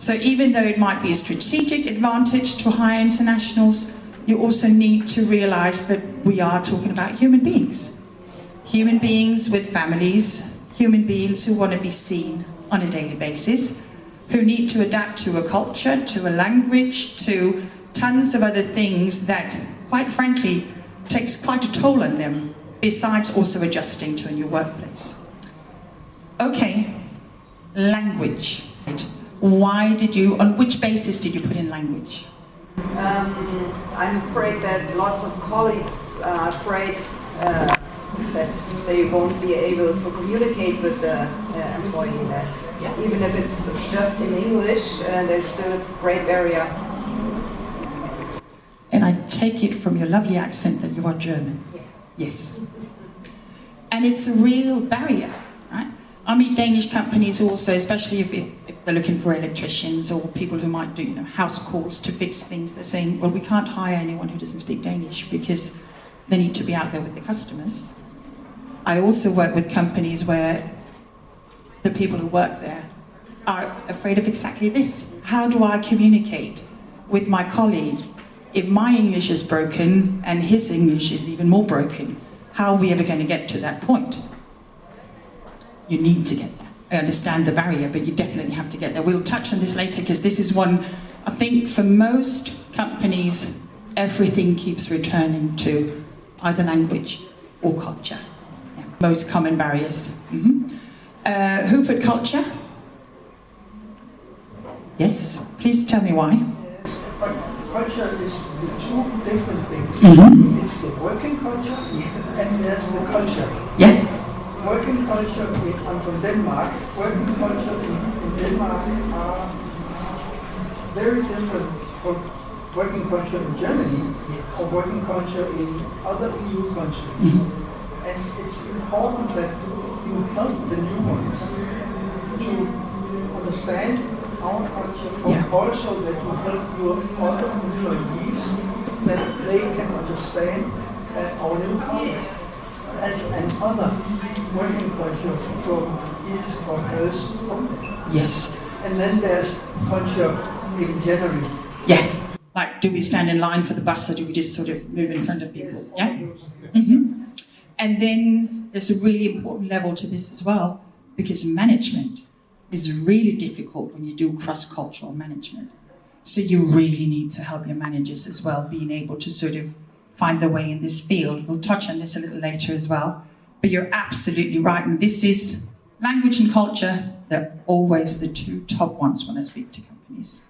So even though it might be a strategic advantage to hire internationals, you also need to realize that we are talking about human beings. Human beings with families, human beings who want to be seen on a daily basis, who need to adapt to a culture, to a language, to tons of other things that, quite frankly, takes quite a toll on them, besides also adjusting to a new workplace. Okay, language. Why did you, on which basis did you put in language? I'm afraid that lots of colleagues are afraid that they won't be able to communicate with the employee. That even if it's just in English, there's still a great barrier. And I take it from your lovely accent that you are German. Yes. And it's a real barrier, right? I meet Danish companies also, especially if they're looking for electricians or people who might do, house calls to fix things. They're saying, well, we can't hire anyone who doesn't speak Danish because they need to be out there with the customers. I also work with companies where the people who work there are afraid of exactly this. How do I communicate with my colleague if my English is broken and his English is even more broken? How are we ever going to get to that point? You need to get there. I understand the barrier, but you definitely have to get there. We'll touch on this later because this is one, I think for most companies, everything keeps returning to either language or culture. Yeah. Most common barriers. Who put culture? Yes, please tell me why. But culture is the two different things. It's the working culture and there's the culture. Yeah. Working culture, I'm from Denmark, working culture in Denmark are very different from working culture in Germany or working culture in other EU countries. And it's important that you help the new ones to understand our culture, but also that you help your other employees that they can understand our new culture as another working culture from his or her company. Yes. And then there's culture in general. Yeah. Like, do we stand in line for the bus or do we just sort of move in front of people? Yeah. And then there's a really important level to this as well, because management is really difficult when you do cross-cultural management. So you really need to help your managers as well, being able to sort of find their way in this field. We'll touch on this a little later as well. But you're absolutely right. And this is language and culture. They're always the two top ones when I speak to companies.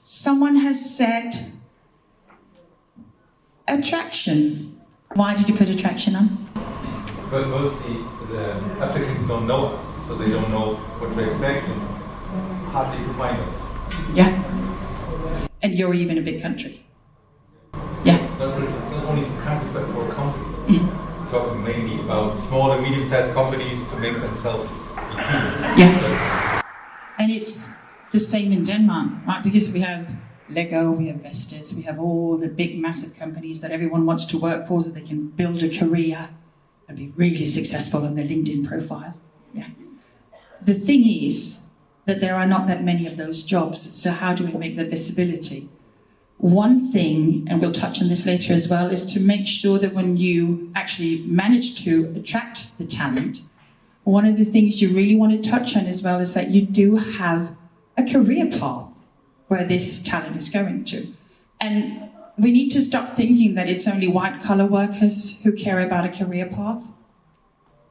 Someone has said attraction. Why did you put attraction on? Because mostly the applicants don't know us, so they don't know what to expect and hardly to find us. Yeah. And you're even a big country. Yeah. Not only for countries, but for companies. Talking mainly about small and medium-sized companies to make themselves be seen. Yeah. And it's the same in Denmark, right? Because we have Lego, we have Vestas, we have all the big, massive companies that everyone wants to work for so they can build a career and be really successful on their LinkedIn profile. Yeah. The thing is that there are not that many of those jobs, so how do we make that visibility? One thing, and we'll touch on this later as well, is to make sure that when you actually manage to attract the talent, one of the things you really want to touch on as well is that you do have a career path where this talent is going to. And we need to stop thinking that it's only white-collar workers who care about a career path.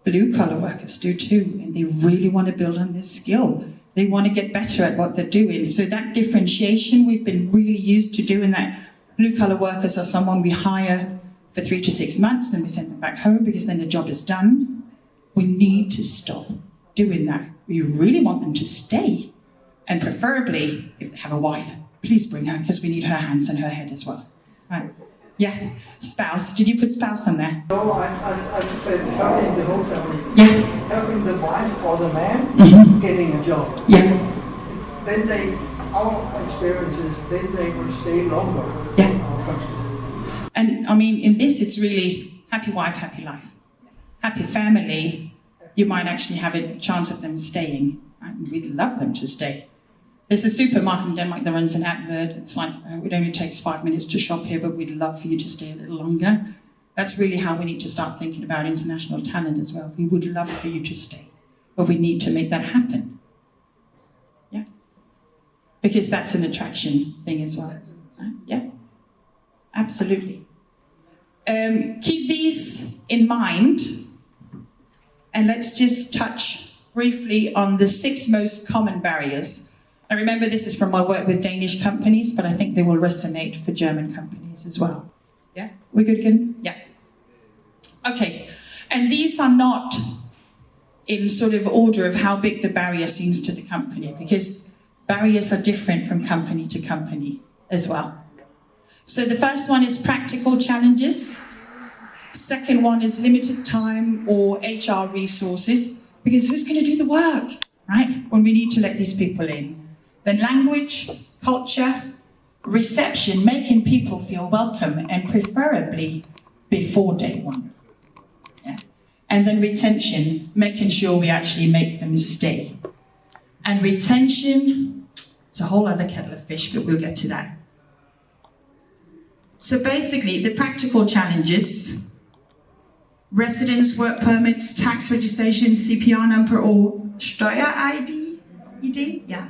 Blue-collar workers do too, and they really want to build on this skill. They want to get better at what they're doing. So that differentiation, we've been really used to doing that. Blue-collar workers are someone we hire for 3 to 6 months, then we send them back home because then the job is done. We need to stop doing that. We really want them to stay. And preferably, if they have a wife, please bring her, because we need her hands and her head as well. Right. Yeah. Spouse. Did you put spouse on there? No, I just said helping the whole family. Yeah. Helping the wife or the man getting a job. Yeah. Then our experience is, then they will stay longer in our country. And I mean, in this, it's really happy wife, happy life. Happy family, you might actually have a chance of them staying. right? And we'd love them to stay. There's a supermarket in Denmark that runs an advert. It's like, it only takes 5 minutes to shop here, but we'd love for you to stay a little longer. That's really how we need to start thinking about international talent as well. We would love for you to stay, but we need to make that happen. Yeah? Because that's an attraction thing as well. Right? Yeah? Absolutely. Keep these in mind, and let's just touch briefly on the 6 most common barriers. Now remember, this is from my work with Danish companies, but I think they will resonate for German companies as well. Yeah? We good again? Yeah. Okay. And these are not in sort of order of how big the barrier seems to the company, because barriers are different from company to company as well. So the first one is practical challenges. Second one is limited time or HR resources, because who's going to do the work, right? When we need to let these people in. Then language, culture, reception, making people feel welcome, and preferably before day one. Yeah. And then retention, making sure we actually make them stay. And retention, it's a whole other kettle of fish, but we'll get to that. So basically, the practical challenges: residence, work permits, tax registration, CPR number, or Steuer-ID? Yeah.